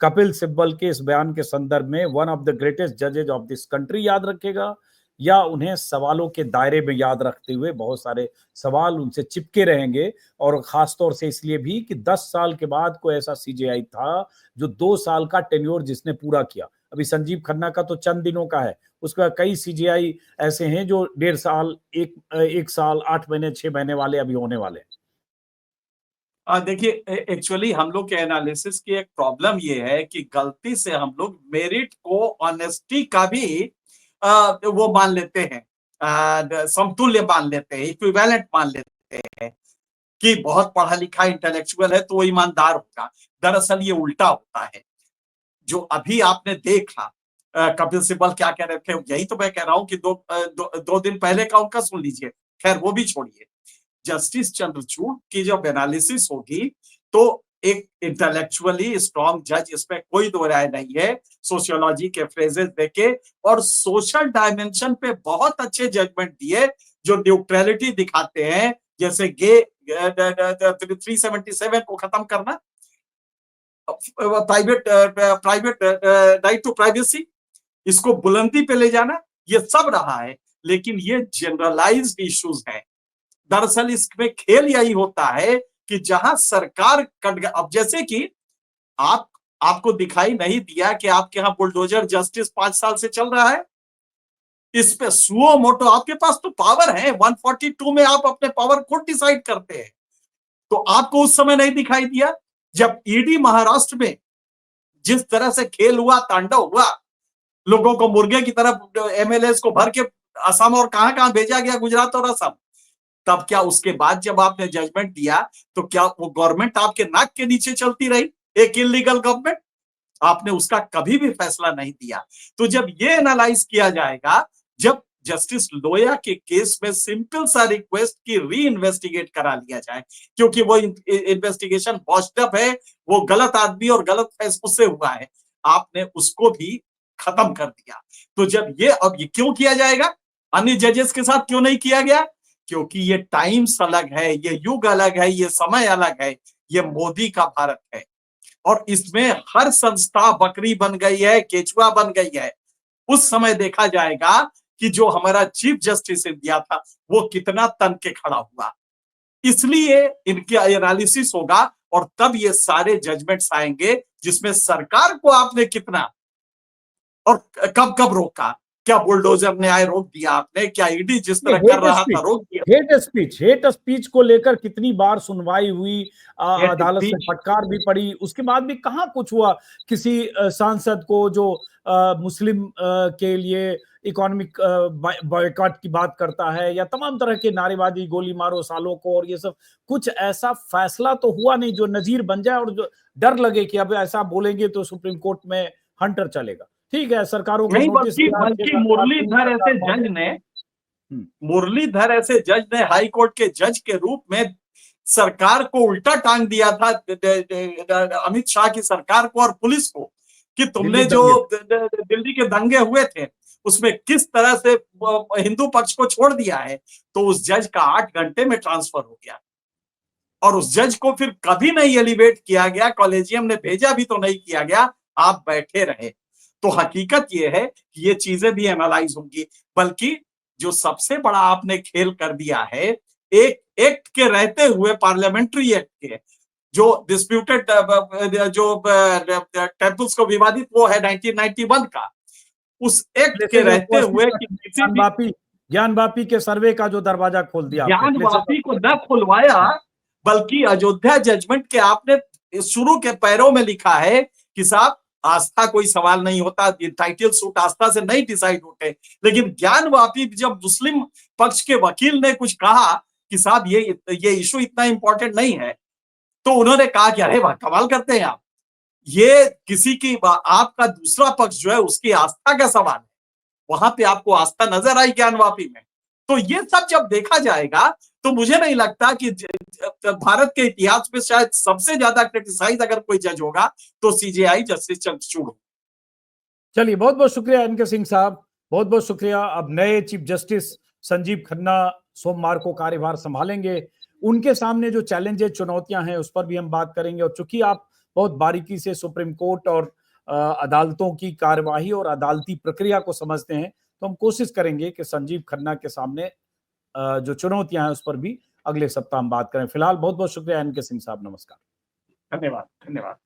कपिल सिब्बल के इस बयान के संदर्भ में वन ऑफ द ग्रेटेस्ट जजेज ऑफ दिस कंट्री याद रखेगा, या उन्हें सवालों के दायरे में याद रखते हुए बहुत सारे सवाल उनसे चिपके रहेंगे, और खासतौर से इसलिए भी कि 10 साल के बाद कोई ऐसा सीजेआई था जो 2 साल का टेन्योर जिसने पूरा किया। अभी संजीव खन्ना का तो चंद दिनों का है, उसके बाद कई सीजेआई ऐसे हैं जो 1.5 साल, 1 साल 8 महीने 6 महीने वाले अभी होने वाले हैं। देखिए, एक्चुअली हम लोग के एनालिसिस की एक प्रॉब्लम ये है कि गलती से हम लोग मेरिट को ऑनेस्टी का भी वो मान लेते हैं, समतुल्य मान लेते हैं, इक्विवेलेंट मान लेते हैं कि बहुत पढ़ा लिखा इंटेलेक्चुअल है तो वो ईमानदार होगा। दरअसल ये उल्टा होता है। जो अभी आपने देखा कपिल सिब्बल क्या कह रहे थे, यही तो मैं कह रहा हूं कि दो दिन पहले का उनका सुन लीजिए। खैर वो भी छोड़िए, जस्टिस चंद्रचूड़ की जब एनालिसिस होगी तो एक इंटेलेक्चुअली स्ट्रॉन्ग जज, इसमें कोई दो राय नहीं है, सोशियोलॉजी के फ्रेजेस देके और सोशल डायमेंशन पे बहुत अच्छे जजमेंट दिए जो न्यूट्रलिटी दिखाते हैं, जैसे गे 377 को खत्म करना, प्राइवेट राइट टू प्राइवेसी, इसको बुलंदी पे ले जाना, ये सब रहा है। लेकिन ये जनरलाइज्ड इश्यूज हैं। दरअसल इसमें खेल यही होता है कि जहां सरकार कट, अब जैसे कि आपको दिखाई नहीं दिया कि आपके यहां बुलडोजर जस्टिस 5 साल से चल रहा है, इस पे सुओ मोटो आपके पास तो पावर है, 142 में आप अपने पावर खुद डिसाइड करते हैं। तो आपको उस समय नहीं दिखाई दिया जब ईडी महाराष्ट्र में जिस तरह से खेल हुआ, तांडव हुआ, लोगों को मुर्गे की तरफ एमएलए को भर के असम और कहां कहां भेजा गया, गुजरात और असम। तब क्या उसके बाद जब आपने जजमेंट दिया तो क्या वो गवर्नमेंट आपके नाक के नीचे चलती रही, एक इलीगल गवर्नमेंट? आपने उसका कभी भी फैसला नहीं दिया। तो जब ये एनालाइज किया जाएगा, जब जस्टिस लोया के केस में सिंपल सा रिक्वेस्ट की री इन्वेस्टिगेट करा लिया जाए, क्योंकि वो इन्वेस्टिगेशन बॉस्ड अप है, वो गलत आदमी और गलत फैसलों से हुआ है, आपने उसको भी खत्म कर दिया। तो जब अब ये क्यों किया जाएगा, अन्य जजेस के साथ क्यों नहीं किया गया? क्योंकि ये टाइम्स अलग है, ये युग अलग है, ये समय अलग है, ये मोदी का भारत है और इसमें हर संस्था बकरी बन गई है, केचुआ बन गई है। उस समय देखा जाएगा कि जो हमारा चीफ जस्टिस इंडिया था वो कितना तन के खड़ा हुआ। इसलिए इनका एनालिसिस होगा और तब ये सारे जजमेंट्स आएंगे जिसमें सरकार को आपने कितना और कब कब रोका। क्या बुलडोजर न्याय रोक दिया आपने? क्या ईडी जिस तरह कर रहा था रोक दिया? हेट स्पीच को लेकर कितनी बार सुनवाई हुई, अदालत से फटकार भी पड़ी, उसके बाद भी कहाँ कुछ हुआ। किसी सांसद को जो मुस्लिम के लिए इकोनॉमिक बॉयकॉट की बात करता है, या तमाम तरह के नारेबाजी, गोली मारो सालों को, और ये सब, कुछ ऐसा फैसला तो हुआ नहीं जो नजीर बन जाए और जो डर लगे कि अब ऐसा बोलेंगे तो सुप्रीम कोर्ट में हंटर चलेगा। ठीक है, सरकारों को नहीं, नोटिस बल्कि मुरलीधर ऐसे जज ने हाई कोर्ट के जज के रूप में सरकार को उल्टा टांग दिया था, अमित शाह की सरकार को और पुलिस को, कि तुमने जो दिल्ली के दंगे हुए थे उसमें किस तरह से हिंदू पक्ष को छोड़ दिया है। तो उस जज का 8 घंटे में ट्रांसफर हो गया और उस जज को फिर कभी नहीं एलिवेट किया गया, कॉलेजियम ने भेजा भी तो नहीं किया गया, आप बैठे रहे। तो हकीकत ये है कि ये चीजें भी एनालाइज होंगी। बल्कि जो सबसे बड़ा आपने खेल कर दिया है, एक एक्ट के रहते हुए, पार्लियामेंट्री एक्ट के, जो डिस्प्यूटेड जो टेम्पल्स को विवादित वो है 1991 का, उस एक्ट के रहते हुए कि ज्ञान वापी के सर्वे का जो दरवाजा खोल दिया, ज्ञान वापी को न खुलवाया, बल्कि अयोध्या जजमेंट के आपने शुरू के पैरों में लिखा है कि साहब आस्था कोई सवाल नहीं होता, टाइटल सूट आस्था से नहीं डिसाइड होते। लेकिन ज्ञान वापी जब मुस्लिम पक्ष के वकील ने कुछ कहा कि साहब ये इशू इतना इंपॉर्टेंट नहीं है, तो उन्होंने कहा कि अरे वाह, कमाल करते हैं आप, ये किसी की, आपका दूसरा पक्ष जो है उसकी आस्था का सवाल है। वहां पे आपको आस्था नजर आई ज्ञान वापी में? तो ये सब जब देखा जाएगा तो मुझे नहीं लगता कि भारत के इतिहास में शायद सबसे ज्यादा क्रिटिसाइज अगर कोई जज होगा तो सीजेआई जस्टिस चंद्रचूड़। चलिए, बहुत बहुत शुक्रिया एनके सिंह साहब, बहुत बहुत शुक्रिया। अब नए चीफ जस्टिस संजीव खन्ना सोमवार को कार्यभार संभालेंगे। उनके सामने जो चैलेंजेस, चुनौतियां हैं, उस पर भी हम बात करेंगे। और चूंकि आप बहुत बारीकी से सुप्रीम कोर्ट और अदालतों की कार्यवाही और अदालती प्रक्रिया को समझते हैं, तो हम कोशिश करेंगे कि संजीव खन्ना के सामने जो चुनौतियां हैं उस पर भी अगले सप्ताह हम बात करें। फिलहाल बहुत बहुत शुक्रिया एनके सिंह साहब, नमस्कार। धन्यवाद। धन्यवाद।